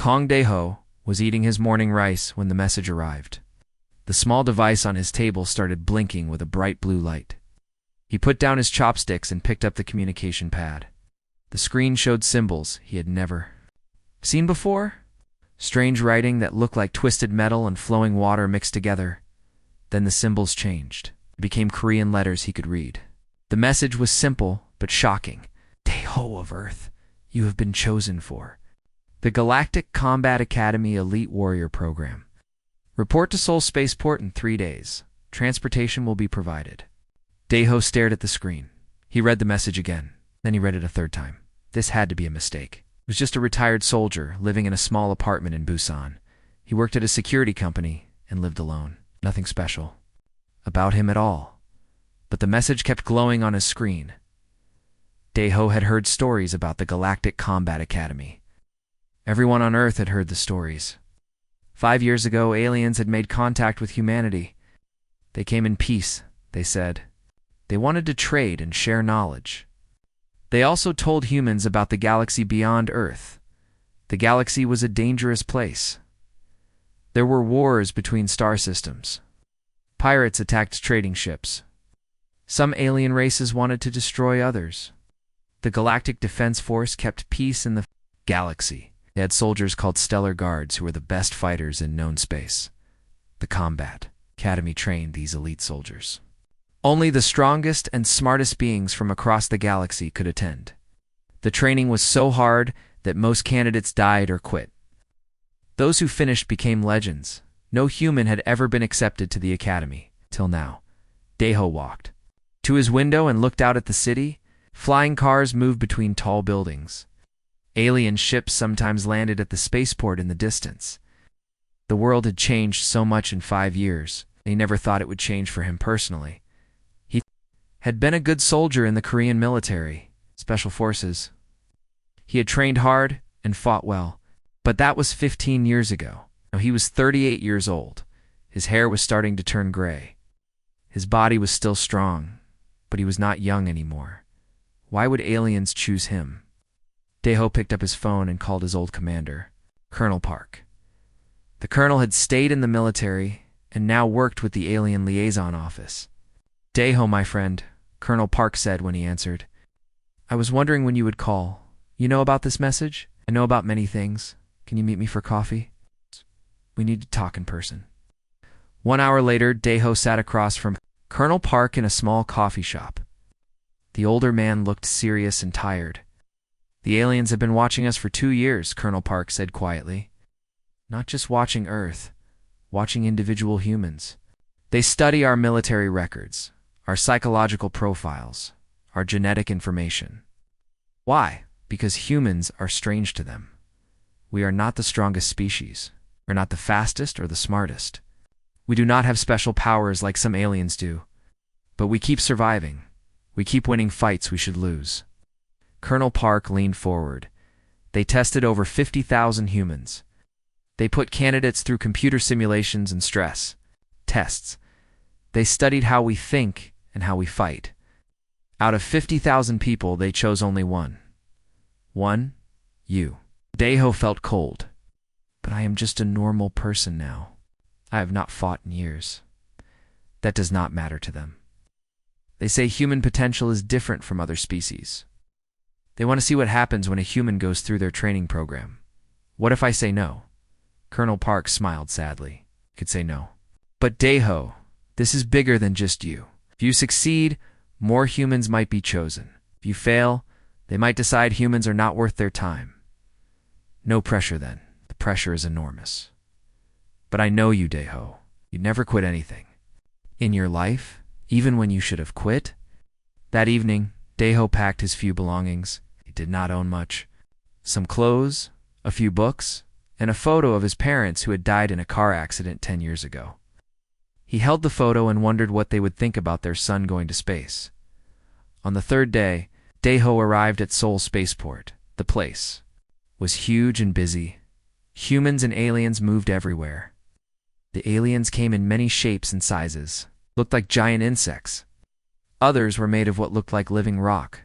Kong Daeho was eating his morning rice when the message arrived. The small device on his table started blinking with a bright blue light. He put down his chopsticks and picked up the communication pad. The screen showed symbols he had never seen before. Strange writing that looked like twisted metal and flowing water mixed together. Then the symbols changed. It became Korean letters he could read. The message was simple but shocking. Daeho of Earth, you have been chosen for the Galactic Combat Academy Elite Warrior Program. Report to Seoul Spaceport in 3 days. Transportation will be provided. Daeho stared at the screen. He read the message again. Then he read it a third time. This had to be a mistake. It was just a retired soldier living in a small apartment in Busan. He worked at a security company and lived alone. Nothing special about him at all. But the message kept glowing on his screen. Daeho had heard stories about the Galactic Combat Academy. Everyone on Earth had heard the stories. 5 years ago, aliens had made contact with humanity. They came in peace, they said. They wanted to trade and share knowledge. They also told humans about the galaxy beyond Earth. The galaxy was a dangerous place. There were wars between star systems. Pirates attacked trading ships. Some alien races wanted to destroy others. The Galactic Defense Force kept peace in the galaxy. They had soldiers called Stellar Guards who were the best fighters in known space. The Combat Academy trained these elite soldiers. Only the strongest and smartest beings from across the galaxy could attend. The training was so hard that most candidates died or quit. Those who finished became legends. No human had ever been accepted to the academy, till now. Daeho walked to his window and looked out at the city. Flying cars moved between tall buildings. Alien ships sometimes landed at the spaceport in the distance. The world had changed so much in 5 years. He never thought it would change for him personally. He had been a good soldier in the Korean military, special forces. He had trained hard and fought well. But that was 15 years ago. Now he was 38 years old. His hair was starting to turn gray. His body was still strong, but he was not young anymore. Why would aliens choose him? Daeho picked up his phone and called his old commander, Colonel Park. The colonel had stayed in the military and now worked with the Alien Liaison Office. Daeho, my friend, Colonel Park said when he answered. I was wondering when you would call. You know about this message? I know about many things. Can you meet me for coffee? We need to talk in person. 1 hour later, Daeho sat across from Colonel Park in a small coffee shop. The older man looked serious and tired. The aliens have been watching us for 2 years, Colonel Park said quietly. Not just watching Earth, watching individual humans. They study our military records, our psychological profiles, our genetic information. Why? Because humans are strange to them. We are not the strongest species. We're not the fastest or the smartest. We do not have special powers like some aliens do. But we keep surviving. We keep winning fights we should lose. Colonel Park leaned forward. They tested over 50,000 humans. They put candidates through computer simulations and stress tests. They studied how we think and how we fight. Out of 50,000 people, they chose only one. One, you. Daeho felt cold. But I am just a normal person now. I have not fought in years. That does not matter to them. They say human potential is different from other species. They want to see what happens when a human goes through their training program. What if I say no? Colonel Park smiled sadly. He could say no. But Daeho, this is bigger than just you. If you succeed, more humans might be chosen. If you fail, they might decide humans are not worth their time. No pressure then. The pressure is enormous. But I know you, Daeho. You'd never quit anything. In your life, even when you should have quit. That evening, Daeho packed his few belongings. He did not own much. Some clothes, a few books, and a photo of his parents who had died in a car accident 10 years ago. He held the photo and wondered what they would think about their son going to space. On the 3rd day, Daeho arrived at Seoul Spaceport. The place was huge and busy. Humans and aliens moved everywhere. The aliens came in many shapes and sizes, looked like giant insects. Others were made of what looked like living rock.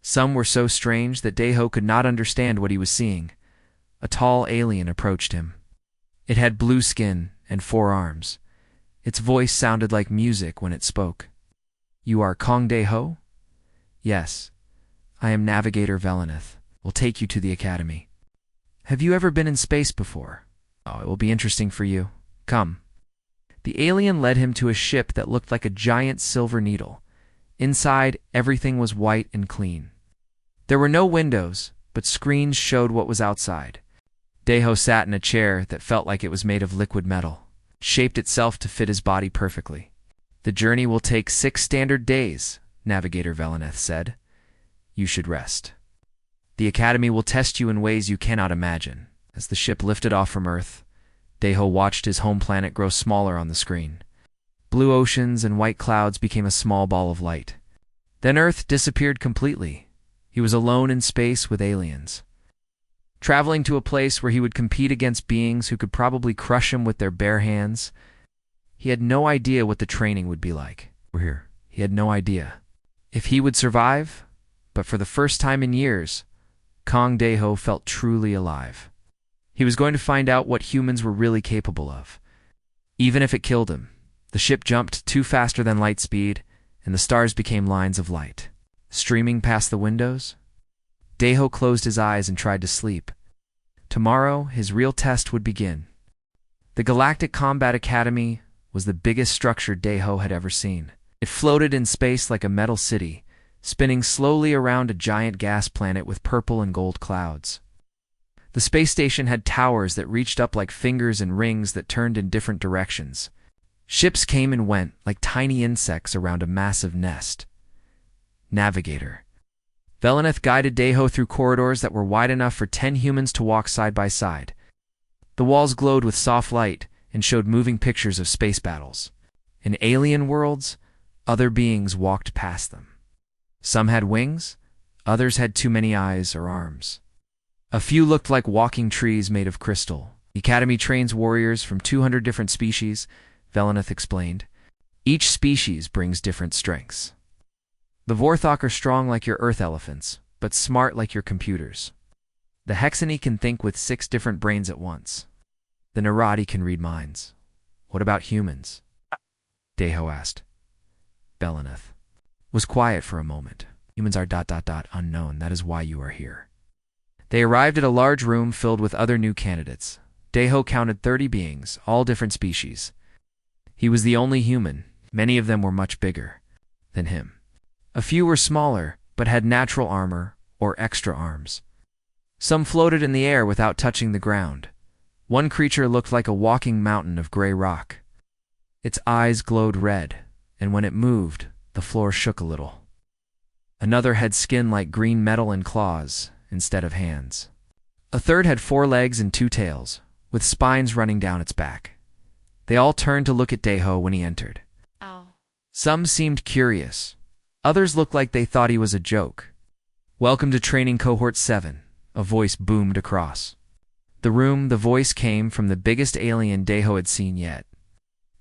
Some were so strange that Daeho could not understand what he was seeing. A tall alien approached him. It had blue skin and 4 arms. Its voice sounded like music when it spoke. "You are Kong Dae-ho?" "Yes. I am Navigator Velenith. We'll take you to the academy." "Have you ever been in space before?" "Oh, it will be interesting for you. Come." The alien led him to a ship that looked like a giant silver needle. Inside, everything was white and clean. There were no windows, but screens showed what was outside. Dae-ho sat in a chair that felt like it was made of liquid metal. It shaped itself to fit his body perfectly. "The journey will take 6 standard days," Navigator Velenith said. "You should rest. The academy will test you in ways you cannot imagine." As the ship lifted off from Earth, Dae-ho watched his home planet grow smaller on the screen. Blue oceans and white clouds became a small ball of light. Then Earth disappeared completely. He was alone in space with aliens. Traveling to a place where he would compete against beings who could probably crush him with their bare hands. He had no idea what the training would be like. He had no idea if he would survive, but for the first time in years, Kong Dae-ho felt truly alive. He was going to find out what humans were really capable of. Even if it killed him, the ship jumped 2 faster than light speed, and the stars became lines of light. Streaming past the windows, Dae-ho closed his eyes and tried to sleep. Tomorrow, his real test would begin. The Galactic Combat Academy was the biggest structure Dae-ho had ever seen. It floated in space like a metal city, spinning slowly around a giant gas planet with purple and gold clouds. The space station had towers that reached up like fingers and rings that turned in different directions. Ships came and went like tiny insects around a massive nest. Navigator Velenith guided Dae-ho through corridors that were wide enough for 10 humans to walk side by side. The walls glowed with soft light and showed moving pictures of space battles. In alien worlds, other beings walked past them. Some had wings, others had too many eyes or arms. A few looked like walking trees made of crystal. The Academy trains warriors from 200 different species, Velenith explained. Each species brings different strengths. The Vorthok are strong like your Earth elephants, but smart like your computers. The Hexani can think with 6 different brains at once. The Narati can read minds. What about humans? Dae-ho asked. Velenith was quiet for a moment. Humans are ... unknown. That is why you are here. They arrived at a large room filled with other new candidates. Dae-ho counted 30 beings, all different species. He was the only human. Many of them were much bigger than him. A few were smaller, but had natural armor or extra arms. Some floated in the air without touching the ground. One creature looked like a walking mountain of gray rock. Its eyes glowed red, and when it moved, the floor shook a little. Another had skin like green metal and claws instead of hands. A third had 4 legs and 2 tails, with spines running down its back. They all turned to look at Dae-ho when he entered. Oh. Some seemed curious. Others looked like they thought he was a joke. "Welcome to Training Cohort 7, a voice boomed across the room. The voice came from the biggest alien Dae-ho had seen yet.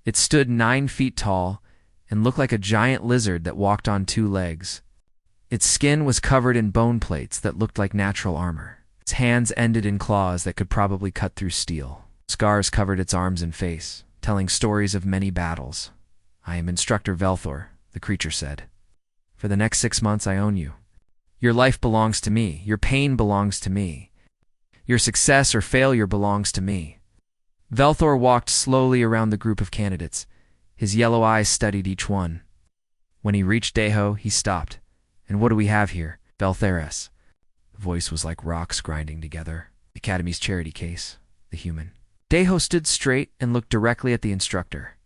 It stood 9 feet tall and looked like a giant lizard that walked on 2 legs. Its skin was covered in bone plates that looked like natural armor. Its hands ended in claws that could probably cut through steel. Scars covered its arms and face, telling stories of many battles. "I am Instructor Velthor," the creature said. "For the next 6 months I own you. Your life belongs to me. Your pain belongs to me. Your success or failure belongs to me." Velthor walked slowly around the group of candidates. His yellow eyes studied each one. When he reached Dae-ho, he stopped. "And what do we have here?" "Veltheres." The voice was like rocks grinding together. "The Academy's charity case." The human. Dae-ho stood straight and looked directly at the instructor.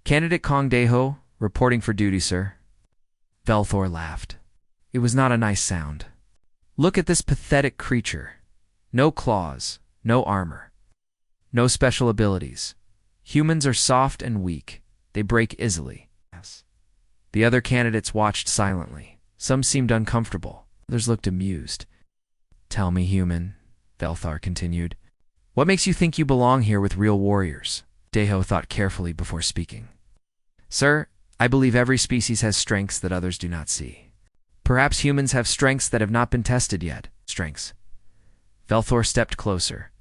"Candidate Kong Dae-ho, reporting for duty, sir." Velthor laughed. It was not a nice sound. "Look at this pathetic creature. No claws, no armor, no special abilities. Humans are soft and weak. They break easily." Yes. The other candidates watched silently. Some seemed uncomfortable. Others looked amused. "Tell me, human," Velthor continued. "What makes you think you belong here with real warriors?" Dae-ho thought carefully before speaking. "Sir, I believe every species has strengths that others do not see. Perhaps humans have strengths that have not been tested yet." "Strengths?" Velthor stepped closer.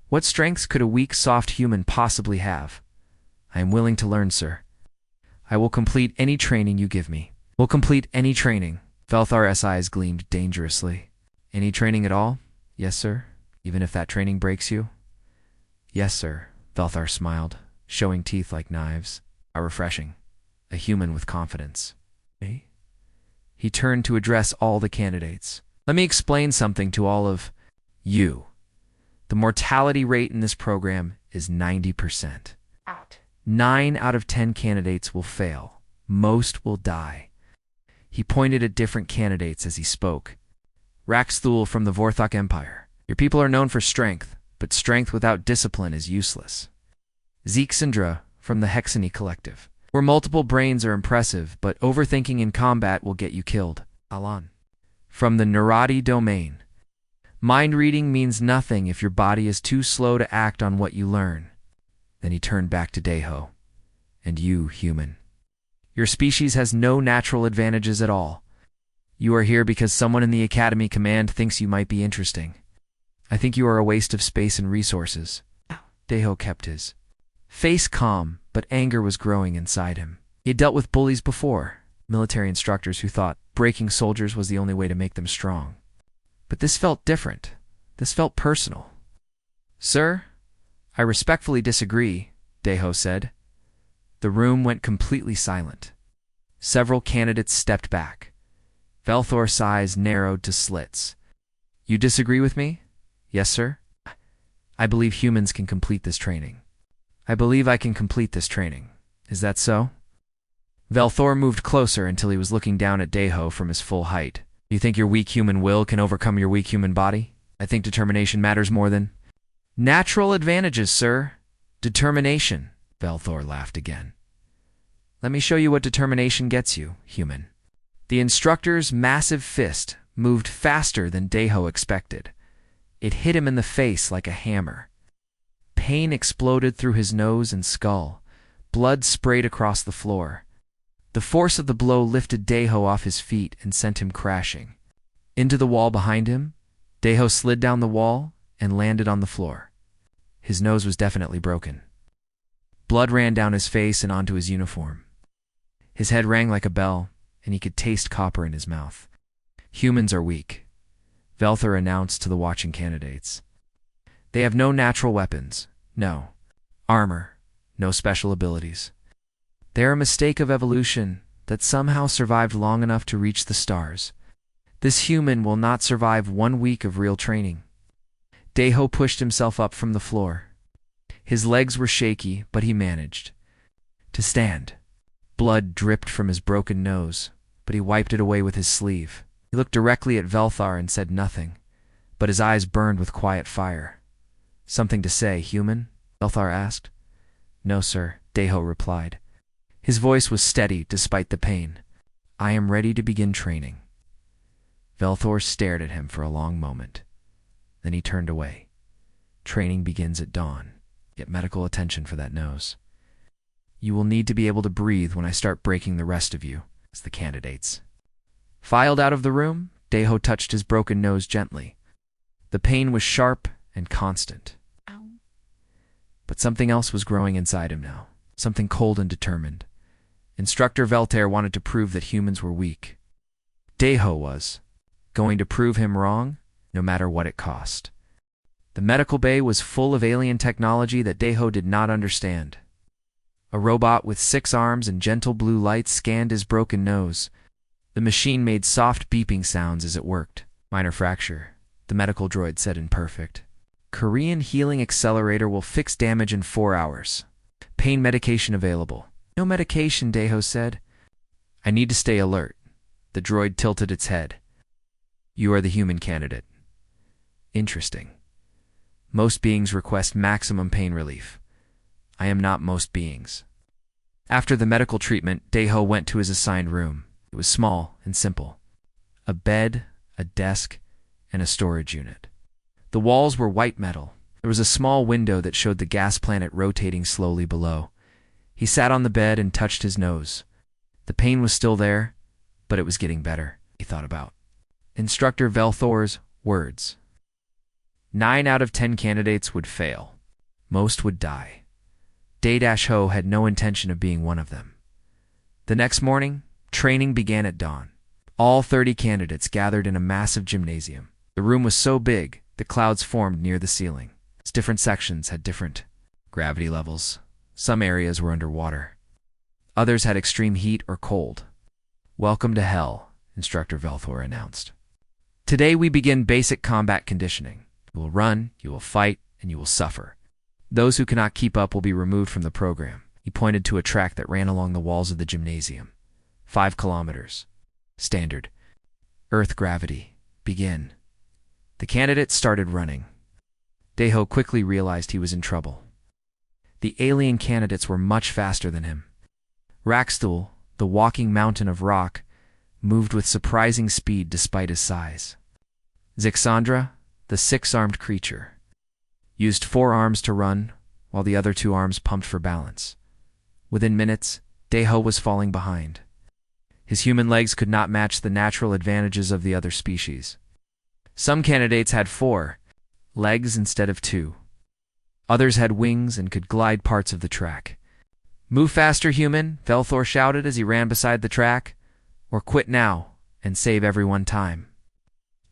What strengths could a weak, soft human possibly have? I am willing to learn, sir. I will complete any training you give me. Will complete any training. Velthar's eyes gleamed dangerously. Any training at all? Yes, sir. Even if that training breaks you? Yes, sir. Velthar smiled, showing teeth like knives. How refreshing. A human with confidence. Eh? He turned to address all the candidates. Let me explain something to all of you. The mortality rate in this program is 90%. 9 out of 10 candidates will fail. Most will die. He pointed at different candidates as he spoke. Raxthul from the Vorthok Empire. Your people are known for strength, but strength without discipline is useless. Zeexandra from the Hexany Collective. Where multiple brains are impressive, but overthinking in combat will get you killed. Alan. From the Narati domain. Mind reading means nothing if your body is too slow to act on what you learn. Then he turned back to Deho. And you, human. Your species has no natural advantages at all. You are here because someone in the Academy Command thinks you might be interesting. I think you are a waste of space and resources. Deho kept his face calm, but anger was growing inside him. He had dealt with bullies before, military instructors who thought breaking soldiers was the only way to make them strong. But this felt different. This felt personal. Sir, I respectfully disagree, Deho said. The room went completely silent. Several candidates stepped back. Velthor's eyes narrowed to slits. You disagree with me? Yes, sir. I believe humans can complete this training. I believe I can complete this training. Is that so? Velthor moved closer until he was looking down at Deho from his full height. You think your weak human will can overcome your weak human body? I think determination matters more than natural advantages, sir. Determination. Velthor laughed again. Let me show you what determination gets you, human. The instructor's massive fist moved faster than Deho expected. It hit him in the face like a hammer. Pain exploded through his nose and skull. Blood sprayed across the floor. The force of the blow lifted Deho off his feet and sent him crashing. Into the wall behind him, Deho slid down the wall and landed on the floor. His nose was definitely broken. Blood ran down his face and onto his uniform. His head rang like a bell, and he could taste copper in his mouth. Humans are weak, Velthor announced to the watching candidates. They have no natural weapons, no armor, no special abilities. They are a mistake of evolution that somehow survived long enough to reach the stars. This human will not survive 1 week of real training. Deho pushed himself up from the floor. His legs were shaky, but he managed to stand. Blood dripped from his broken nose, but he wiped it away with his sleeve. He looked directly at Velthar and said nothing, but his eyes burned with quiet fire. Something to say, human? Velthar asked. No, sir, Deho replied. His voice was steady despite the pain. I am ready to begin training. Velthor stared at him for a long moment. Then he turned away. Training begins at dawn. Get medical attention for that nose. You will need to be able to breathe when I start breaking the rest of you, as the candidates. Filed out of the room, Deho touched his broken nose gently. The pain was sharp and constant. But something else was growing inside him now, something cold and determined. Instructor Veltair wanted to prove that humans were weak. Deho was going to prove him wrong, no matter what it cost. The medical bay was full of alien technology that Deho did not understand. A robot with 6 arms and gentle blue lights scanned his broken nose. The machine made soft beeping sounds as it worked. Minor fracture, the medical droid said in perfect. Korean healing accelerator will fix damage in 4 hours. Pain medication available. No medication, Deho said. I need to stay alert. The droid tilted its head. You are the human candidate. Interesting. Most beings request maximum pain relief. I am not most beings. After the medical treatment, Deho went to his assigned room. It was small and simple. A bed, a desk, and a storage unit. The walls were white metal. There was a small window that showed the gas planet rotating slowly below. He sat on the bed and touched his nose. The pain was still there, but it was getting better, he thought about. Instructor Velthor's words. 9 out of 10 candidates would fail. Most would die. Day-Ho had no intention of being one of them. The next morning, training began at dawn. All 30 candidates gathered in a massive gymnasium. The room was so big, the clouds formed near the ceiling. Its different sections had different gravity levels. Some areas were underwater. Others had extreme heat or cold. "Welcome to hell," Instructor Velthor announced. "Today we begin basic combat conditioning. You will run, you will fight, and you will suffer. Those who cannot keep up will be removed from the program." He pointed to a track that ran along the walls of the gymnasium. 5 kilometers. Standard. Earth gravity. Begin. The candidates started running. Day-Ho quickly realized he was in trouble. The alien candidates were much faster than him. Raxthul, the walking mountain of rock, moved with surprising speed despite his size. Zixandra, the 6-armed creature, used 4 arms to run, while the other 2 arms pumped for balance. Within minutes, Day-Ho was falling behind. His human legs could not match the natural advantages of the other species. Some candidates had 4 legs instead of 2. Others had wings and could glide parts of the track. "Move faster, human," Velthor shouted as he ran beside the track, "or quit now and save everyone time."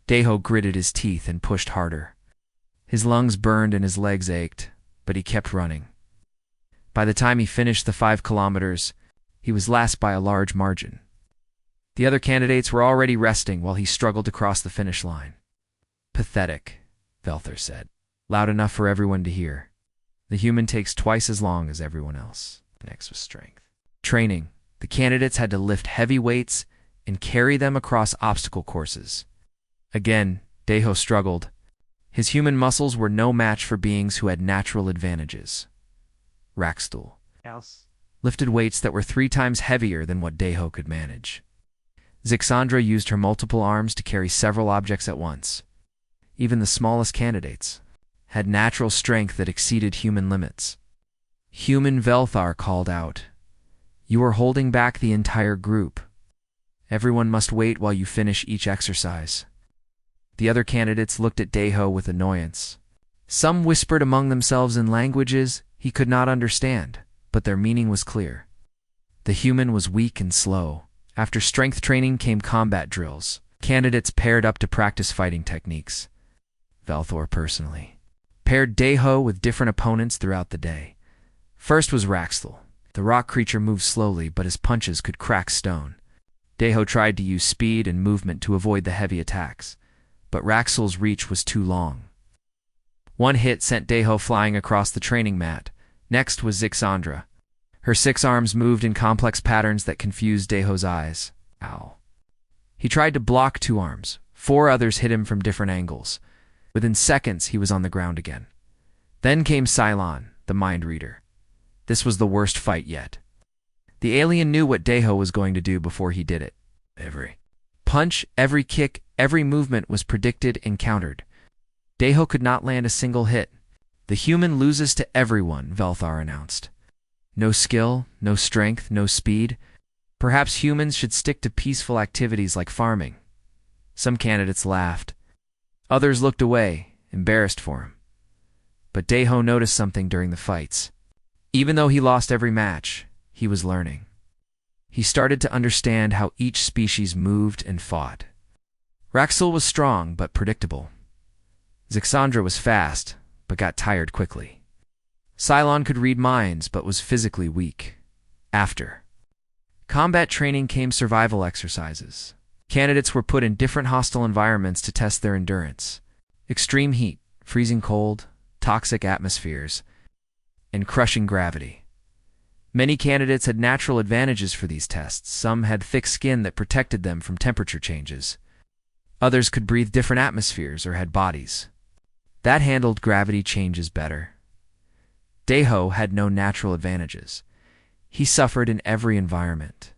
Day-Ho gritted his teeth and pushed harder. His lungs burned and his legs ached, but he kept running. By the time he finished the 5 kilometers, he was last by a large margin. The other candidates were already resting while he struggled to cross the finish line. "Pathetic," Velthor said, loud enough for everyone to hear. "The human takes twice as long as everyone else." Next was strength. Training. The candidates had to lift heavy weights and carry them across obstacle courses. Again, Day-Ho struggled. His human muscles were no match for beings who had natural advantages. Raxthul lifted weights that were 3 times heavier than what Day-Ho could manage. Zixandra used her multiple arms to carry several objects at once. Even the smallest candidates had natural strength that exceeded human limits. Human Velthor called out, "You are holding back the entire group. Everyone must wait while you finish each exercise." The other candidates looked at Day-Ho with annoyance. Some whispered among themselves in languages he could not understand, but their meaning was clear. The human was weak and slow. After strength training came combat drills. Candidates paired up to practice fighting techniques. Velthor personally paired Day-Ho with different opponents throughout the day. First was Raxthul. The rock creature moved slowly, but his punches could crack stone. Day-Ho tried to use speed and movement to avoid the heavy attacks, but Raxthul's reach was too long. One hit sent Day-Ho flying across the training mat. Next was Zixandra. Her 6 arms moved in complex patterns that confused Day-Ho's eyes. Ow. He tried to block 2 arms. 4 others hit him from different angles. Within seconds, he was on the ground again. Then came Cylon, the mind reader. This was the worst fight yet. The alien knew what Day-Ho was going to do before he did it. Every punch, every kick, every movement was predicted and countered. Day-Ho could not land a single hit. "The human loses to everyone," Velthor announced. "No skill, no strength, no speed. Perhaps humans should stick to peaceful activities like farming." Some candidates laughed. Others looked away, embarrassed for him. But Day-Ho noticed something during the fights. Even though he lost every match, he was learning. He started to understand how each species moved and fought. Raxthul was strong but predictable. Zixandra was fast, but got tired quickly. Cylon could read minds but was physically weak. After combat training came survival exercises. Candidates were put in different hostile environments to test their endurance. Extreme heat, freezing cold, toxic atmospheres, and crushing gravity. Many candidates had natural advantages for these tests. Some had thick skin that protected them from temperature changes. Others could breathe different atmospheres or had bodies that handled gravity changes better. Day-Ho had no natural advantages. He suffered in every environment.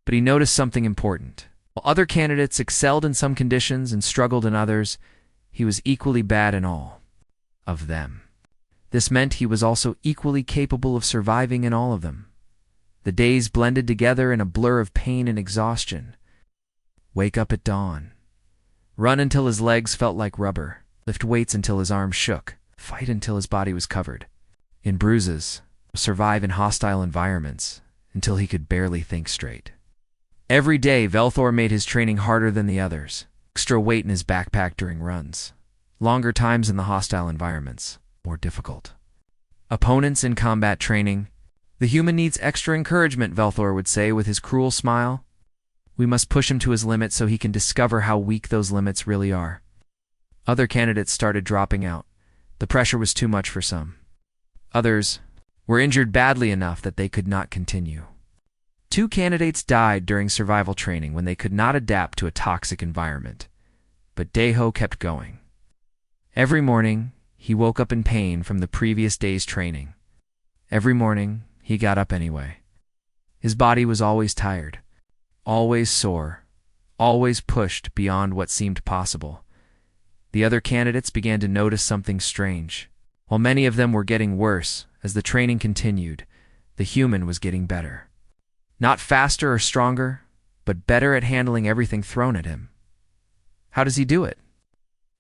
But he noticed something important. While other candidates excelled in some conditions and struggled in others, he was equally bad in all of them. This meant he was also equally capable of surviving in all of them. The days blended together in a blur of pain and exhaustion. Wake up at dawn. Run until his legs felt like rubber. lift weights until his arms shook, fight until his body was covered in bruises, survive in hostile environments until he could barely think straight. Every day, Velthor made his training harder than the others. Extra weight in his backpack during runs. Longer times in the hostile environments. More difficult. Opponents in combat training. The human needs extra encouragement, Velthor would say with his cruel smile. We must push him to his limit so he can discover how weak those limits really are. Other candidates started dropping out. The pressure was too much for some. Others were injured badly enough that they could not continue. 2 candidates died during survival training when they could not adapt to a toxic environment. But Daeho kept going. Every morning, he woke up in pain from the previous day's training. Every morning, he got up anyway. His body was always tired, always sore, always pushed beyond what seemed possible. The other candidates began to notice something strange. While many of them were getting worse, as the training continued, the human was getting better. Not faster or stronger, but better at handling everything thrown at him. How does he do it?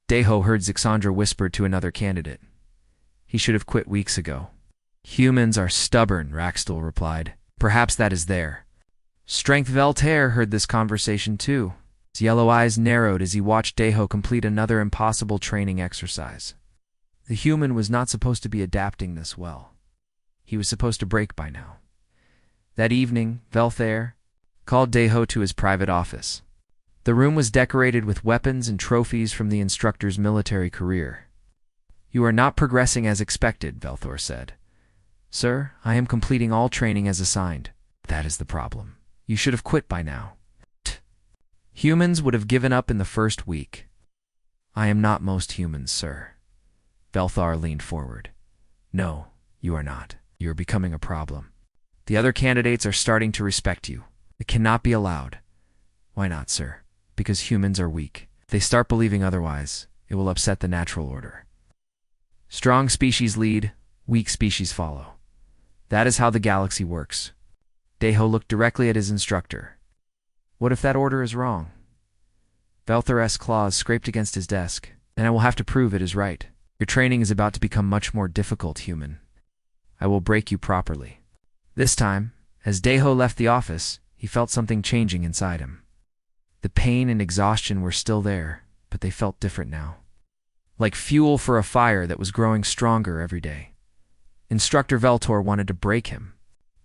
Daeho heard Zixandra whisper to another candidate. He should have quit weeks ago. Humans are stubborn, Raxtel replied. Perhaps that is there. Strength Veltaire heard this conversation too. His yellow eyes narrowed as he watched Daeho complete another impossible training exercise. The human was not supposed to be adapting this well. He was supposed to break by now. That evening, Velthair called Daeho to his private office. The room was decorated with weapons and trophies from the instructor's military career. You are not progressing as expected, Velthor said. Sir, I am completing all training as assigned. That is the problem. You should have quit by now. Humans would have given up in the first week. I am not most humans, sir. Velthar leaned forward. No, you are not. You are becoming a problem. The other candidates are starting to respect you. It cannot be allowed. Why not, sir? Because humans are weak. If they start believing otherwise, it will upset the natural order. Strong species lead, weak species follow. That is how the galaxy works. Daeho looked directly at his instructor. What if that order is wrong? Velthor's claws scraped against his desk. Then I will have to prove it is right. Your training is about to become much more difficult, human. I will break you properly. This time, as Daeho left the office, he felt something changing inside him. The pain and exhaustion were still there, but they felt different now. Like fuel for a fire that was growing stronger every day. Instructor Veltor wanted to break him,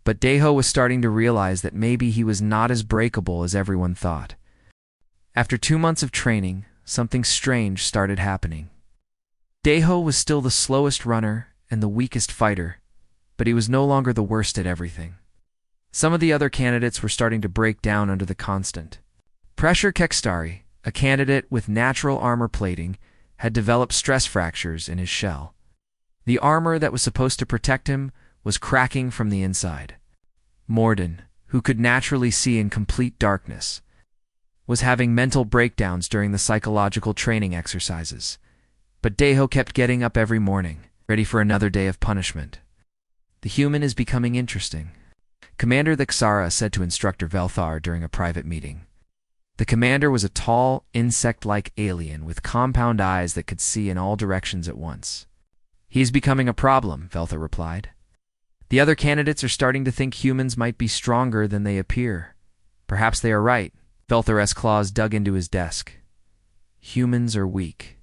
but Daeho was starting to realize that maybe he was not as breakable as everyone thought. After 2 months of training, something strange started happening. Daeho was still the slowest runner and the weakest fighter, but he was no longer the worst at everything. Some of the other candidates were starting to break down under the constant pressure. Kekstari, a candidate with natural armor plating, had developed stress fractures in his shell. The armor that was supposed to protect him was cracking from the inside. Morden, who could naturally see in complete darkness, was having mental breakdowns during the psychological training exercises. But Daeho kept getting up every morning, ready for another day of punishment. The human is becoming interesting, Commander Thixara said to Instructor Velthar during a private meeting. The commander was a tall, insect-like alien with compound eyes that could see in all directions at once. He is becoming a problem, Velthar replied. The other candidates are starting to think humans might be stronger than they appear. Perhaps they are right. Velthar's claws dug into his desk. Humans are weak.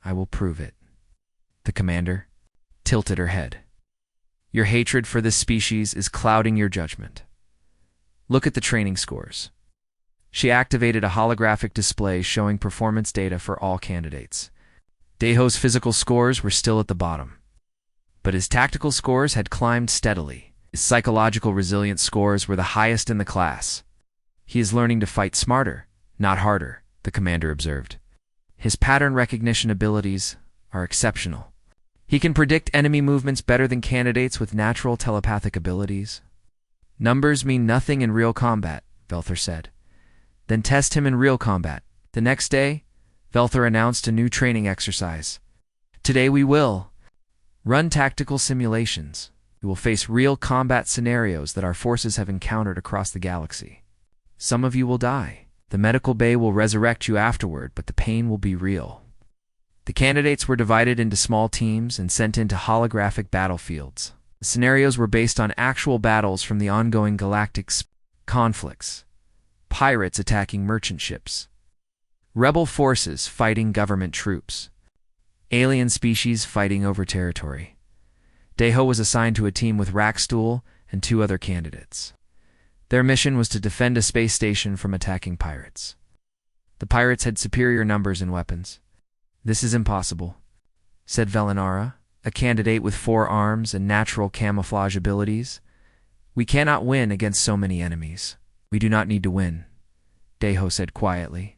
I will prove it. The commander tilted her head. Your hatred for this species is clouding your judgment. Look at the training scores. She activated a holographic display showing performance data for all candidates. Daeho's physical scores were still at the bottom, but his tactical scores had climbed steadily. His psychological resilience scores were the highest in the class. He is learning to fight smarter, not harder, the commander observed. His pattern recognition abilities are exceptional. He can predict enemy movements better than candidates with natural telepathic abilities. Numbers mean nothing in real combat, Velthar said. Then test him in real combat. The next day, Velthar announced a new training exercise. Today we will run tactical simulations. We will face real combat scenarios that our forces have encountered across the galaxy. Some of you will die. The medical bay will resurrect you afterward, but the pain will be real. The candidates were divided into small teams and sent into holographic battlefields. The scenarios were based on actual battles from the ongoing galactic conflicts. Pirates attacking merchant ships. Rebel forces fighting government troops. Alien species fighting over territory. Deho was assigned to a team with Rackstool and 2 other candidates. Their mission was to defend a space station from attacking pirates. The pirates had superior numbers and weapons. "This is impossible," said Velinara, a candidate with 4 arms and natural camouflage abilities. "We cannot win against so many enemies." "We do not need to win," Deho said quietly.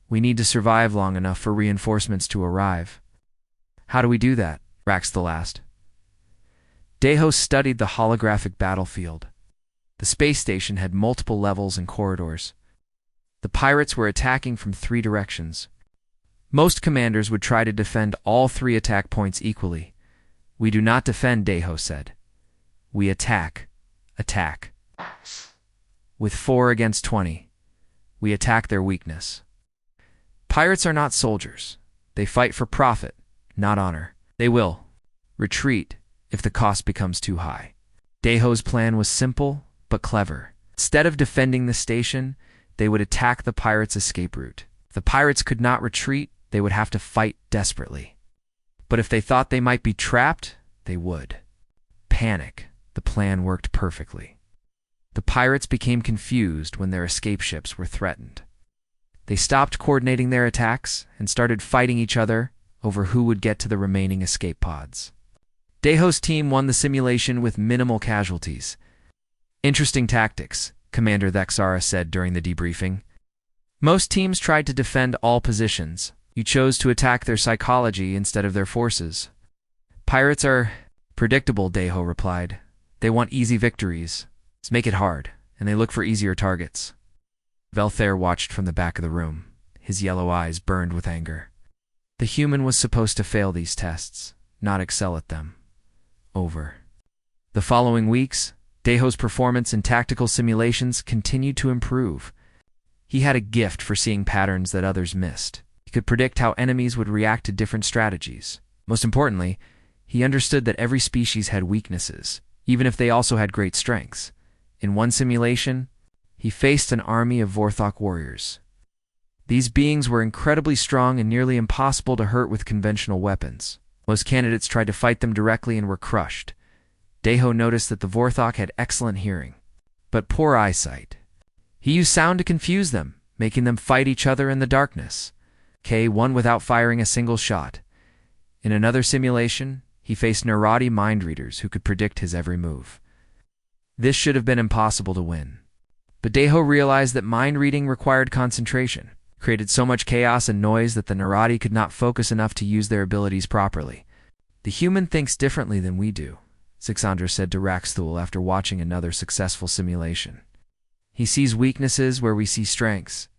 "We need to survive long enough for reinforcements to arrive." "How do we do that?" Raxthal asked. Deho studied the holographic battlefield. The space station had multiple levels and corridors. The pirates were attacking from 3 directions. Most commanders would try to defend all 3 attack points equally. "We do not defend," Deho said. "We attack. Attack. With 4 against 20. We attack their weakness." Pirates are not soldiers. They fight for profit, not honor. They will retreat if the cost becomes too high. Deho's plan was simple but clever. Instead of defending the station, they would attack the pirates' escape route. If the pirates could not retreat, they would have to fight desperately. But if they thought they might be trapped, they would panic. The plan worked perfectly. The pirates became confused when their escape ships were threatened. They stopped coordinating their attacks and started fighting each other over who would get to the remaining escape pods. Deho's team won the simulation with minimal casualties. "Interesting tactics," Commander Thexara said during the debriefing. "Most teams tried to defend all positions. You chose to attack their psychology instead of their forces." "Pirates are predictable," Deho replied. "They want easy victories. Let's make it hard, and they look for easier targets." Velthair watched from the back of the room. His yellow eyes burned with anger. The human was supposed to fail these tests, not excel at them. Over. The following weeks, Deho's performance in tactical simulations continued to improve. He had a gift for seeing patterns that others missed. He could predict how enemies would react to different strategies. Most importantly, he understood that every species had weaknesses, even if they also had great strengths. In one simulation, he faced an army of Vorthok warriors. These beings were incredibly strong and nearly impossible to hurt with conventional weapons. Most candidates tried to fight them directly and were crushed. Deho noticed that the Vorthok had excellent hearing, but poor eyesight. He used sound to confuse them, making them fight each other in the darkness. K won without firing a single shot. In another simulation, he faced Narati mind readers who could predict his every move. This should have been impossible to win. But Deho realized that mind reading required concentration, created so much chaos and noise that the Narati could not focus enough to use their abilities properly. "The human thinks differently than we do," Sixandra said to Raxthul after watching another successful simulation. "He sees weaknesses where we see strengths."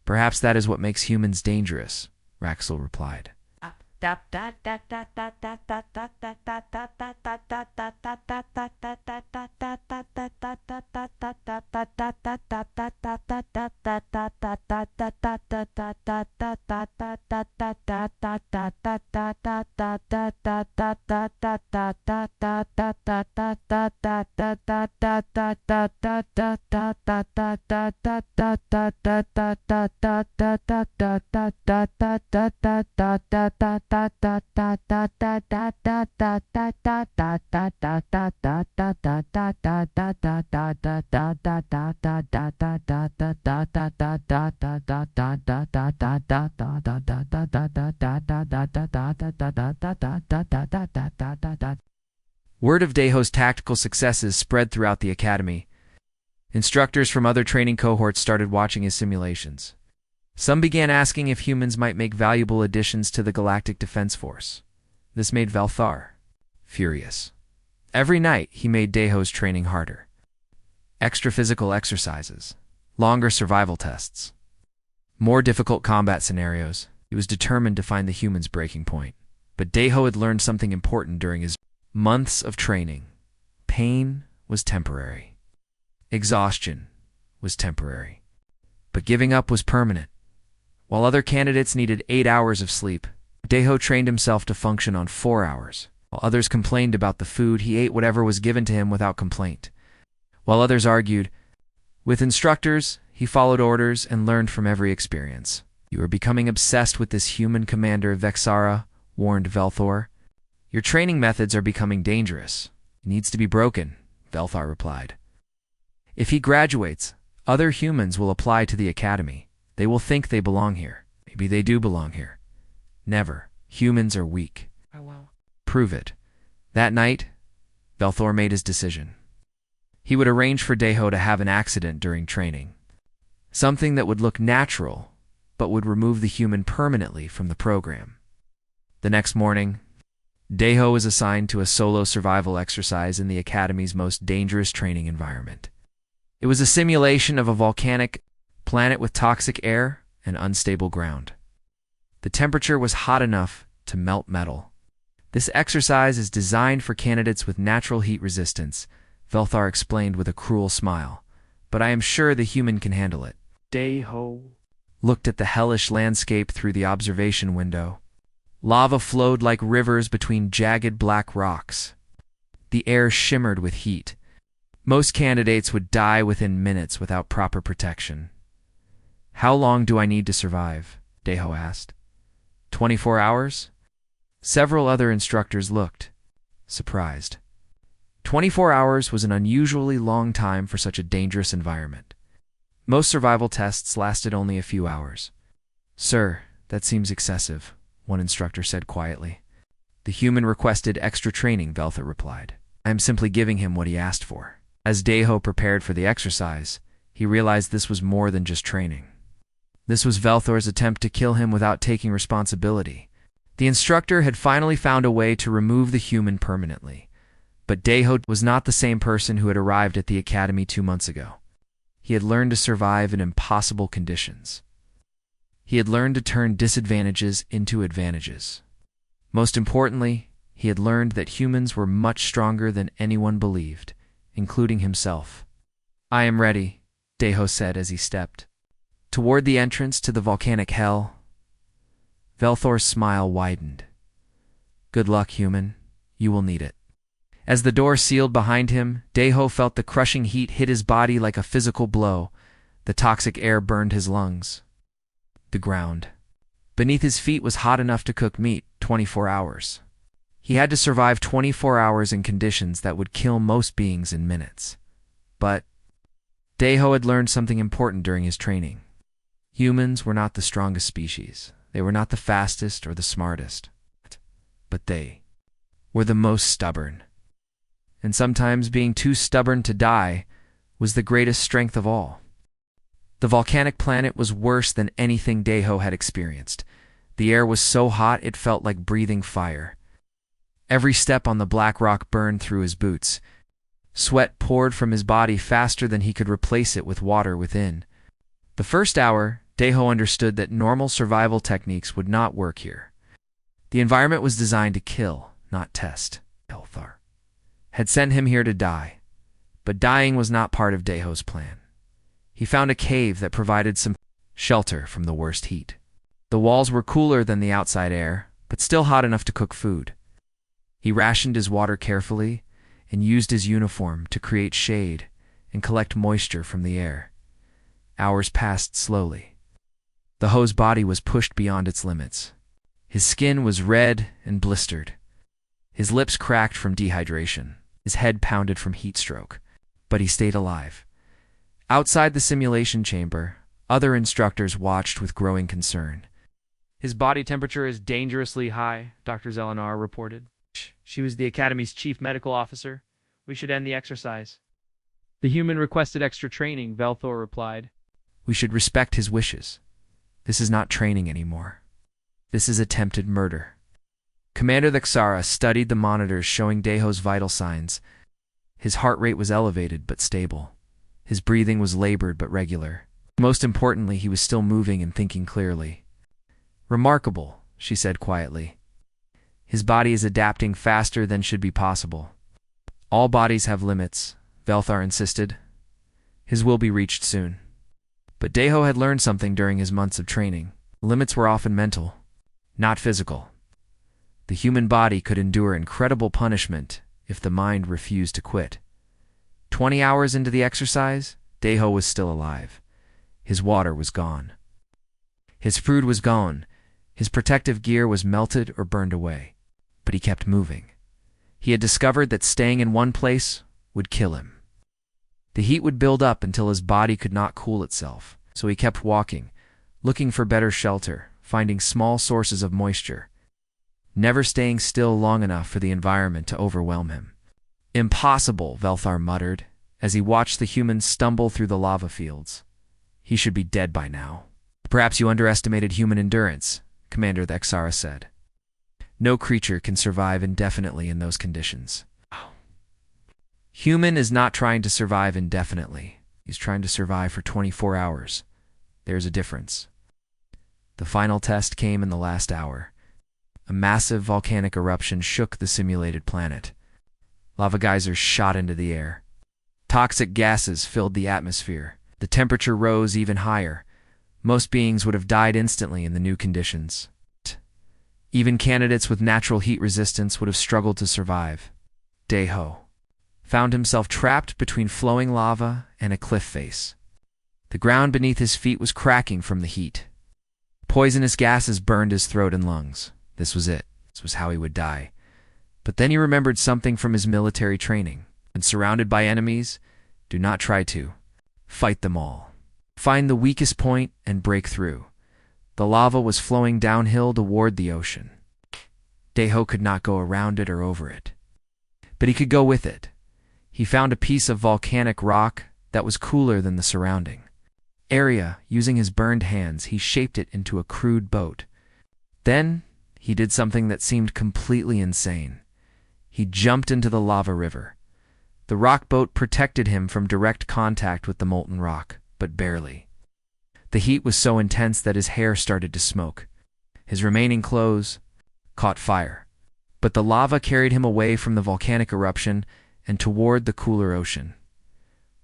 "Perhaps that is what makes humans dangerous," Raxthul replied. Word of Deho's tactical successes spread throughout the academy. Instructors from other training cohorts started watching his simulations. Some began asking if humans might make valuable additions to the Galactic Defense Force. This made Velthar furious. Every night, he made Deho's training harder. Extra physical exercises, longer survival tests, more difficult combat scenarios. He was determined to find the human's breaking point. But Deho had learned something important during his months of training. Pain was temporary. Exhaustion was temporary. But giving up was permanent. While other candidates needed 8 hours of sleep, Deho trained himself to function on 4 hours. While others complained about the food, he ate whatever was given to him without complaint. While others argued with instructors, he followed orders and learned from every experience. "You are becoming obsessed with this human commander, Vexara," warned Velthor. "Your training methods are becoming dangerous. It needs to be broken," Velthar replied. "If he graduates, other humans will apply to the academy. They will think they belong here. Maybe they do belong here. Never. Humans are weak. Prove it." That night, Velthor made his decision. He would arrange for Deho to have an accident during training. Something that would look natural, but would remove the human permanently from the program. The next morning, Deho was assigned to a solo survival exercise in the Academy's most dangerous training environment. It was a simulation of a volcanic planet with toxic air and unstable ground. The temperature was hot enough to melt metal. "This exercise is designed for candidates with natural heat resistance," Velthar explained with a cruel smile, "but I am sure the human can handle it." Deho looked at the hellish landscape through the observation window. Lava flowed like rivers between jagged black rocks. The air shimmered with heat. Most candidates would die within minutes without proper protection. "How long do I need to survive?" Deho asked. 24 hours? Several other instructors looked surprised. 24 hours was an unusually long time for such a dangerous environment. Most survival tests lasted only a few hours. "Sir, that seems excessive," one instructor said quietly. "The human requested extra training," Velthor replied. "I am simply giving him what he asked for." As Deho prepared for the exercise, he realized this was more than just training. This was Velthor's attempt to kill him without taking responsibility. The instructor had finally found a way to remove the human permanently. But Deho was not the same person who had arrived at the academy 2 months ago. He had learned to survive in impossible conditions. He had learned to turn disadvantages into advantages. Most importantly, he had learned that humans were much stronger than anyone believed, including himself. "I am ready," Deho said as he stepped toward the entrance to the volcanic hell. Velthor's smile widened. "Good luck, human. You will need it." As the door sealed behind him, Deho felt the crushing heat hit his body like a physical blow. The toxic air burned his lungs. The ground beneath his feet was hot enough to cook meat 24 hours. He had to survive 24 hours in conditions that would kill most beings in minutes. But Deho had learned something important during his training. Humans were not the strongest species. They were not the fastest or the smartest. But they were the most stubborn. And sometimes being too stubborn to die was the greatest strength of all. The volcanic planet was worse than anything Deho had experienced. The air was so hot it felt like breathing fire. Every step on the black rock burned through his boots. Sweat poured from his body faster than he could replace it with water within. The first hour, Deho understood that normal survival techniques would not work here. The environment was designed to kill, not test. Velthar had sent him here to die, but dying was not part of Deho's plan. He found a cave that provided some shelter from the worst heat. The walls were cooler than the outside air, but still hot enough to cook food. He rationed his water carefully and used his uniform to create shade and collect moisture from the air. Hours passed slowly. The Ho's body was pushed beyond its limits. His skin was red and blistered. His lips cracked from dehydration. His head pounded from heat stroke. But he stayed alive. Outside the simulation chamber, other instructors watched with growing concern. "His body temperature is dangerously high," Dr. Zelenar reported. She was the Academy's chief medical officer. "We should end the exercise." "The human requested extra training," Velthor replied. "We should respect his wishes. This is not training anymore. This is attempted murder." Commander Vexara studied the monitors showing Deho's vital signs. His heart rate was elevated but stable. His breathing was labored but regular. Most importantly, he was still moving and thinking clearly. "Remarkable," she said quietly. "His body is adapting faster than should be possible." "All bodies have limits," Velthar insisted. "His will be reached soon." But Deho had learned something during his months of training. Limits were often mental, not physical. The human body could endure incredible punishment if the mind refused to quit. 20 hours into the exercise, Deho was still alive. His water was gone. His food was gone. His protective gear was melted or burned away. But he kept moving. He had discovered that staying in one place would kill him. The heat would build up until his body could not cool itself, so he kept walking, looking for better shelter, finding small sources of moisture, never staying still long enough for the environment to overwhelm him. Impossible, Velthar muttered, as he watched the humans stumble through the lava fields. He should be dead by now. Perhaps you underestimated human endurance, Commander Thexara said. No creature can survive indefinitely in those conditions. Human is not trying to survive indefinitely. He's trying to survive for 24 hours. There's a difference. The final test came in the last hour. A massive volcanic eruption shook the simulated planet. Lava geysers shot into the air. Toxic gases filled the atmosphere. The temperature rose even higher. Most beings would have died instantly in the new conditions. Even candidates with natural heat resistance would have struggled to survive. Deho found himself trapped between flowing lava and a cliff face. The ground beneath his feet was cracking from the heat. Poisonous gases burned his throat and lungs. This was it. This was how he would die. But then he remembered something from his military training. When surrounded by enemies, do not try to fight them all. Find the weakest point and break through. The lava was flowing downhill toward the ocean. Deho could not go around it or over it. But he could go with it. He found a piece of volcanic rock that was cooler than the surrounding area. Using his burned hands, he shaped it into a crude boat. Then he did something that seemed completely insane. He jumped into the lava river. The rock boat protected him from direct contact with the molten rock, but barely. The heat was so intense that his hair started to smoke. His remaining clothes caught fire. But the lava carried him away from the volcanic eruption and toward the cooler ocean.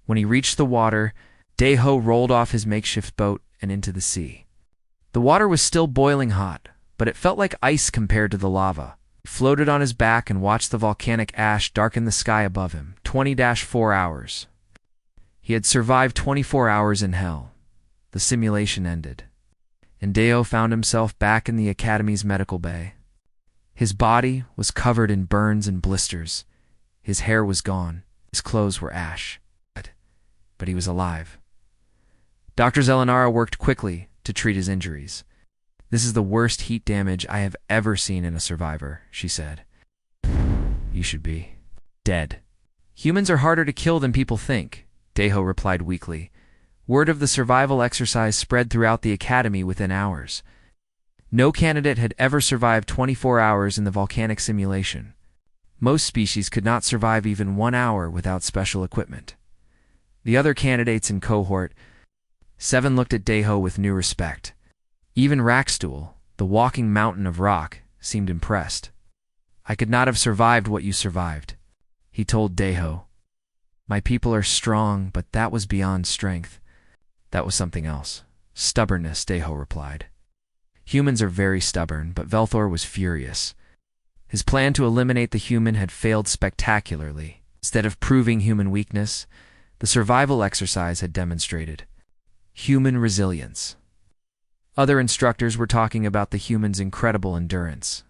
When he reached the water, Deho rolled off his makeshift boat and into the sea. The water was still boiling hot, but it felt like ice compared to the lava. He floated on his back and watched the volcanic ash darken the sky above him. 20-4 hours. He had survived 24 hours in hell. The simulation ended, and Deho found himself back in the Academy's medical bay. His body was covered in burns and blisters. His hair was gone. His clothes were ash. But he was alive. Dr. Zelenara worked quickly to treat his injuries. "This is the worst heat damage I have ever seen in a survivor," she said. "You should be dead." "Humans are harder to kill than people think," Deho replied weakly. Word of the survival exercise spread throughout the Academy within hours. No candidate had ever survived 24 hours in the volcanic simulation. Most species could not survive even 1 hour without special equipment. The other candidates in Cohort 7 looked at Deho with new respect. Even Rackstool, the walking mountain of rock, seemed impressed. "I could not have survived what you survived," he told Deho. "My people are strong, but that was beyond strength. That was something else. Stubbornness," Deho replied. "Humans are very stubborn, but Velthor was furious. His plan to eliminate the human had failed spectacularly. Instead of proving human weakness, the survival exercise had demonstrated human resilience." Other instructors were talking about the humans' incredible endurance.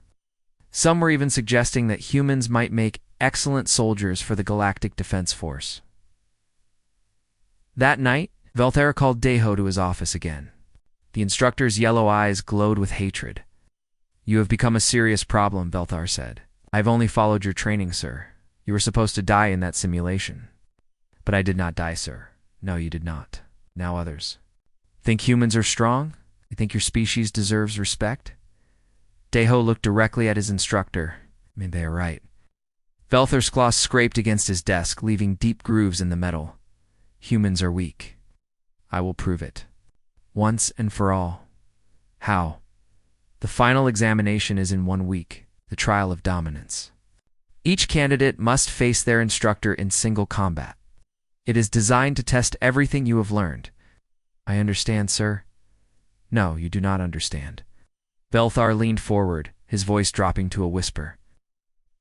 Some were even suggesting that humans might make excellent soldiers for the Galactic Defense Force. That night, Velthar called Deho to his office again. The instructor's yellow eyes glowed with hatred. "You have become a serious problem," Velthar said. "I have only followed your training, sir. You were supposed to die in that simulation." "But I did not die, sir." "No, you did not. Now others." "Think humans are strong? You think your species deserves respect?" Deho looked directly at his instructor. They are right. Velthar's claws scraped against his desk, leaving deep grooves in the metal. "Humans are weak. I will prove it. Once and for all." "How?" "The final examination is in 1 week, the trial of dominance. Each candidate must face their instructor in single combat. It is designed to test everything you have learned." "I understand, sir." No, you do not understand. Velthar leaned forward, his voice dropping to a whisper.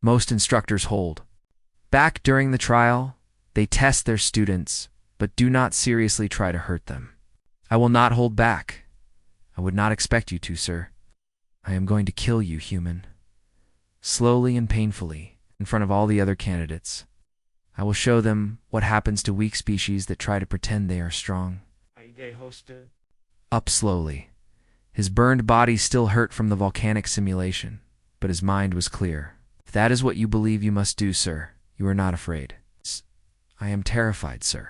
Most instructors hold back during the trial. They test their students, but do not seriously try to hurt them. I will not hold back. I would not expect you to, sir. I am going to kill you, human. Slowly and painfully, in front of all the other candidates. I will show them what happens to weak species that try to pretend they are strong. Up slowly. His burned body still hurt from the volcanic simulation, but his mind was clear. If that is what you believe you must do, sir, you are not afraid. I am terrified, sir.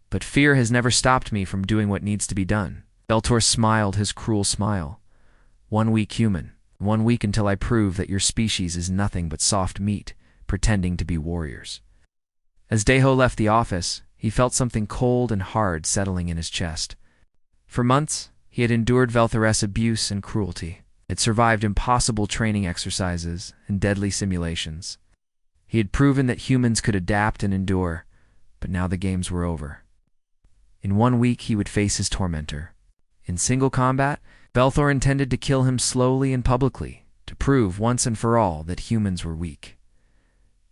But fear has never stopped me from doing what needs to be done. Beltor smiled his cruel smile. 1 week, human. 1 week until I prove that your species is nothing but soft meat, pretending to be warriors. As Deho left the office, he felt something cold and hard settling in his chest. For months, he had endured Velthar's abuse and cruelty. Had survived impossible training exercises and deadly simulations. He had proven that humans could adapt and endure, but now the games were over. In 1 week, he would face his tormentor. In single combat, Belthor intended to kill him slowly and publicly, to prove once and for all that humans were weak.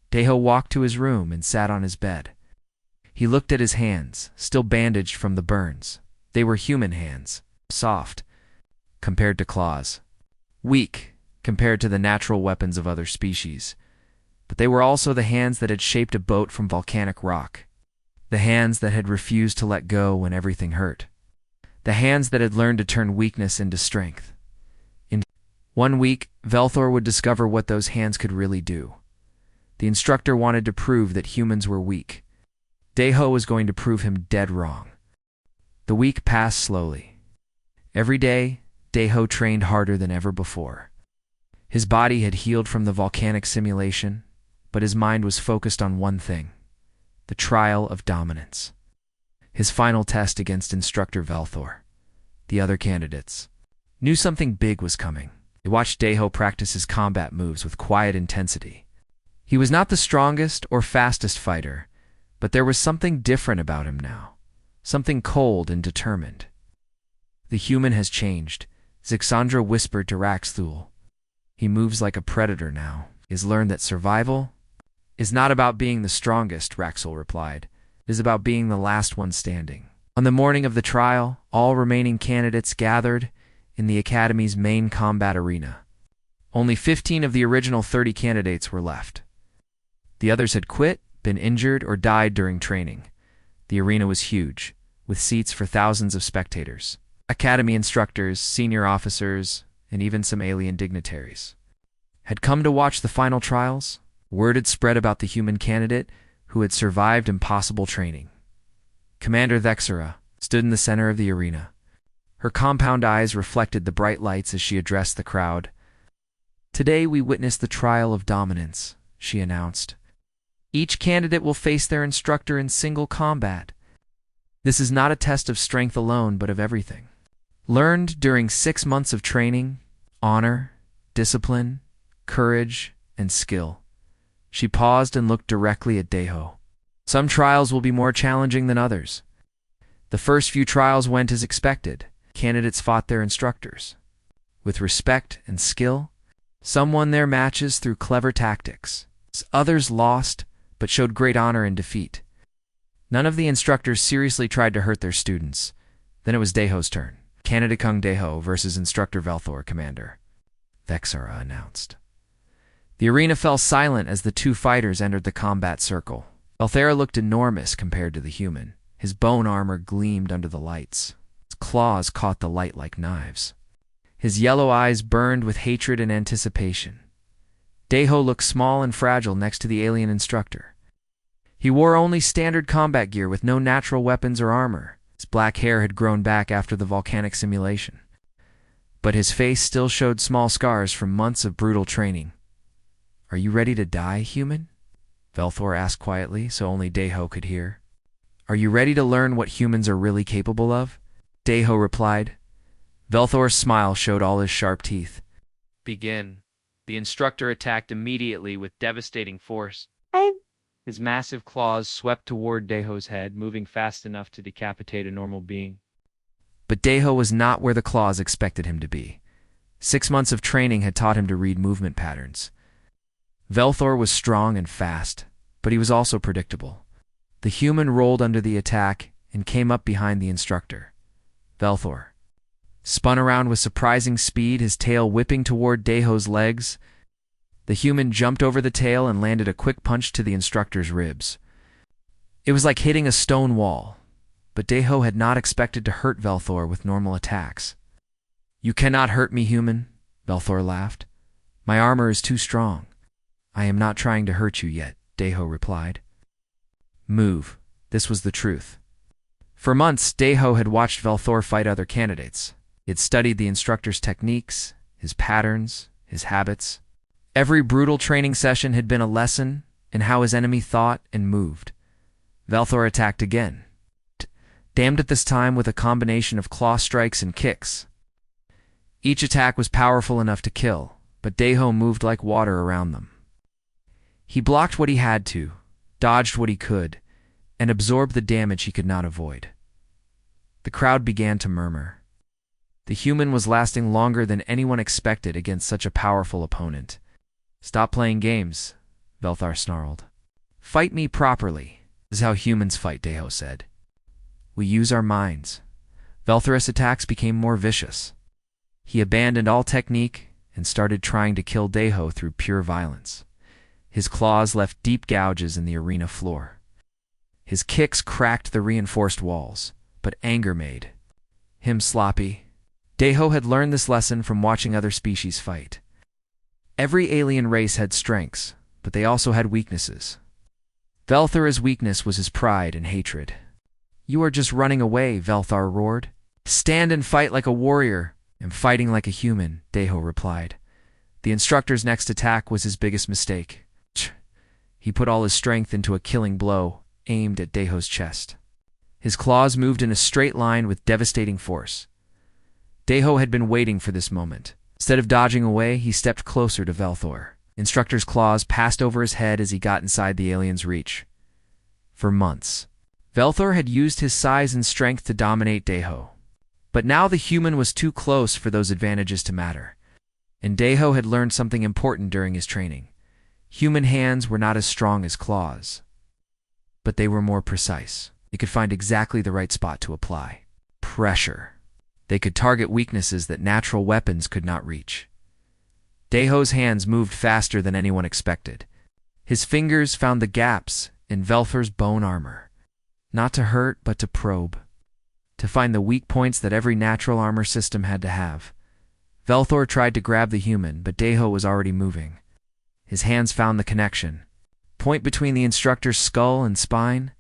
Deho walked to his room and sat on his bed. He looked at his hands, still bandaged from the burns. They were human hands, soft, compared to claws. Weak, compared to the natural weapons of other species. But they were also the hands that had shaped a boat from volcanic rock. The hands that had refused to let go when everything hurt. The hands that had learned to turn weakness into strength. In 1 week, Velthor would discover what those hands could really do. The instructor wanted to prove that humans were weak. Deho was going to prove him dead wrong. The week passed slowly. Every day, Deho trained harder than ever before. His body had healed from the volcanic simulation, but his mind was focused on one thing: the trial of dominance. His final test against Instructor Velthor. The other candidates knew something big was coming. They watched Deho practice his combat moves with quiet intensity. He was not the strongest or fastest fighter, but there was something different about him now. Something cold and determined. The human has changed, Zixandra whispered to Raxthul. He moves like a predator now. He has learned that survival is not about being the strongest, Raxul replied. It is about being the last one standing. On the morning of the trial, all remaining candidates gathered in the Academy's main combat arena. Only 15 of the original 30 candidates were left. The others had quit, been injured, or died during training. The arena was huge, with seats for thousands of spectators. Academy instructors, senior officers, and even some alien dignitaries had come to watch the final trials. Word had spread about the human candidate who had survived impossible training. Commander Thexera stood in the center of the arena. Her compound eyes reflected the bright lights as she addressed the crowd. Today we witness the trial of dominance, she announced. Each candidate will face their instructor in single combat. This is not a test of strength alone, but of everything. Learned during 6 months of training, honor, discipline, courage, and skill. She paused and looked directly at Deho. Some trials will be more challenging than others. The first few trials went as expected. Candidates fought their instructors with respect and skill. Some won their matches through clever tactics. Others lost, but showed great honor in defeat. None of the instructors seriously tried to hurt their students. Then it was Deho's turn. Candidate Kung Deho versus Instructor Velthor, Commander, Thexera announced. The arena fell silent as the two fighters entered the combat circle. Velthera looked enormous compared to the human. His bone armor gleamed under the lights. His claws caught the light like knives. His yellow eyes burned with hatred and anticipation. Deho looked small and fragile next to the alien instructor. He wore only standard combat gear with no natural weapons or armor. His black hair had grown back after the volcanic simulation. But his face still showed small scars from months of brutal training. Are you ready to die, human? Velthor asked quietly, so only Deho could hear. Are you ready to learn what humans are really capable of? Deho replied. Velthor's smile showed all his sharp teeth. Begin. The instructor attacked immediately with devastating force. His massive claws swept toward Deho's head, moving fast enough to decapitate a normal being. But Deho was not where the claws expected him to be. 6 months of training had taught him to read movement patterns. Velthor was strong and fast, but he was also predictable. The human rolled under the attack and came up behind the instructor. Velthor spun around with surprising speed, his tail whipping toward Deho's legs. The human jumped over the tail and landed a quick punch to the instructor's ribs. It was like hitting a stone wall, but Deho had not expected to hurt Velthor with normal attacks. "You cannot hurt me, human," Velthor laughed. "My armor is too strong." "I am not trying to hurt you yet," Deho replied. Move. This was the truth. For months, Deho had watched Velthor fight other candidates. He had studied the instructor's techniques, his patterns, his habits. Every brutal training session had been a lesson in how his enemy thought and moved. Velthor attacked again, damned at this time with a combination of claw strikes and kicks. Each attack was powerful enough to kill, but Deho moved like water around them. He blocked what he had to, dodged what he could, and absorbed the damage he could not avoid. The crowd began to murmur. The human was lasting longer than anyone expected against such a powerful opponent. "Stop playing games," Velthor snarled. "Fight me properly." "This is how humans fight," Deho said. "We use our minds." Velthor's attacks became more vicious. He abandoned all technique and started trying to kill Deho through pure violence. His claws left deep gouges in the arena floor. His kicks cracked the reinforced walls, but anger made him sloppy. Deho had learned this lesson from watching other species fight. Every alien race had strengths, but they also had weaknesses. Velthor's weakness was his pride and hatred. "You are just running away," Velthor roared. "Stand and fight like a warrior." "I'm fighting like a human," Deho replied. The instructor's next attack was his biggest mistake. He put all his strength into a killing blow, aimed at Deho's chest. His claws moved in a straight line with devastating force. Deho had been waiting for this moment. Instead of dodging away, he stepped closer to Velthor. Instructor's claws passed over his head as he got inside the alien's reach. For months, Velthor had used his size and strength to dominate Deho. But now the human was too close for those advantages to matter. And Deho had learned something important during his training. Human hands were not as strong as claws, but they were more precise. They could find exactly the right spot to apply. Pressure. They could target weaknesses that natural weapons could not reach. Deho's hands moved faster than anyone expected. His fingers found the gaps in Velthor's bone armor, not to hurt, but to probe, to find the weak points that every natural armor system had to have. Velthor tried to grab the human, but Deho was already moving. His hands found the connection, point between the instructor's skull and spine,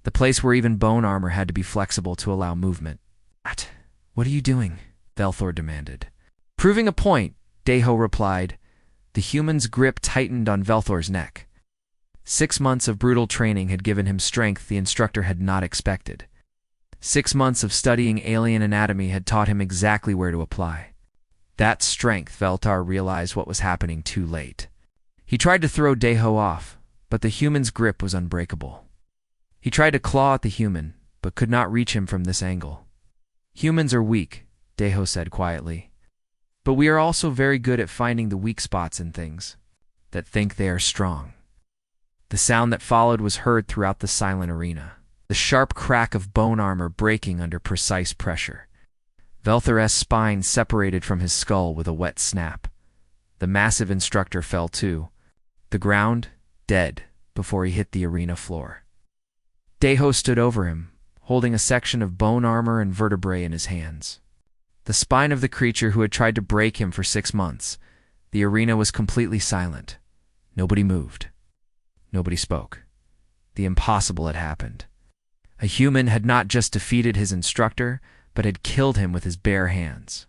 the place where even bone armor had to be flexible to allow movement. "What are you doing?" Velthor demanded. "Proving a point," Deho replied. The human's grip tightened on Velthor's neck. 6 months of brutal training had given him strength the instructor had not expected. 6 months of studying alien anatomy had taught him exactly where to apply that strength. Velthor realized what was happening too late. He tried to throw Deho off, but the human's grip was unbreakable. He tried to claw at the human, but could not reach him from this angle. "Humans are weak," Deho said quietly. "But we are also very good at finding the weak spots in things that think they are strong." The sound that followed was heard throughout the silent arena, the sharp crack of bone armor breaking under precise pressure. Velthor's spine separated from his skull with a wet snap. The massive instructor fell too, the ground dead, before he hit the arena floor. Deho stood over him, holding a section of bone armor and vertebrae in his hands. The spine of the creature who had tried to break him for 6 months. The arena was completely silent. Nobody moved. Nobody spoke. The impossible had happened. A human had not just defeated his instructor, but had killed him with his bare hands.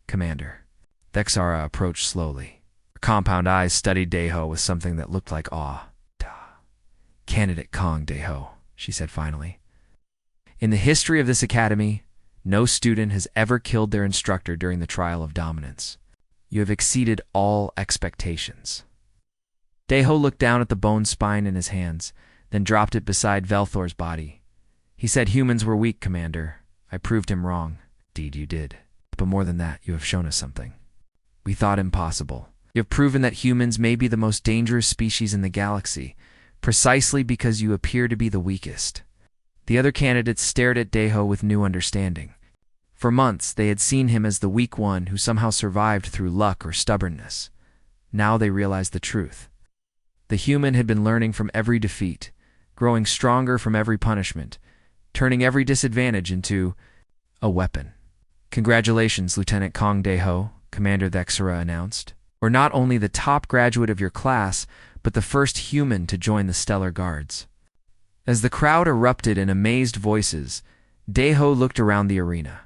"Commander." Vexara approached slowly. Her compound eyes studied Deho with something that looked like awe. "Candidate Kong Deho," she said finally. "In the history of this academy, no student has ever killed their instructor during the trial of dominance. You have exceeded all expectations." Deho looked down at the bone spine in his hands, then dropped it beside Velthor's body. He said, "Humans were weak, Commander. I proved him wrong. Indeed, you did. But more than that, you have shown us something we thought impossible. You have proven that humans may be the most dangerous species in the galaxy, precisely because you appear to be the weakest. The other candidates stared at Deho with new understanding. For months, they had seen him as the weak one who somehow survived through luck or stubbornness. Now they realized the truth. The human had been learning from every defeat, growing stronger from every punishment, turning every disadvantage into a weapon. Congratulations, Lieutenant Kong Deho, Commander Thexera announced. We're not only the top graduate of your class, but the first human to join the Stellar Guards. As the crowd erupted in amazed voices, Deho looked around the arena.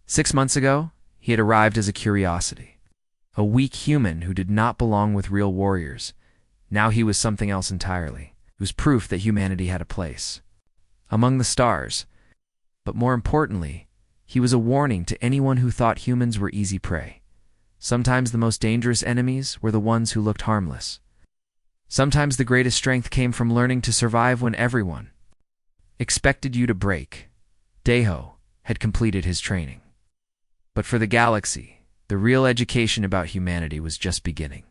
6 months ago, he had arrived as a curiosity, a weak human who did not belong with real warriors. Now he was something else entirely. It was proof that humanity had a place among the stars. But more importantly, he was a warning to anyone who thought humans were easy prey. Sometimes the most dangerous enemies were the ones who looked harmless. Sometimes the greatest strength came from learning to survive when everyone expected you to break. Deho had completed his training. But for the galaxy, the real education about humanity was just beginning.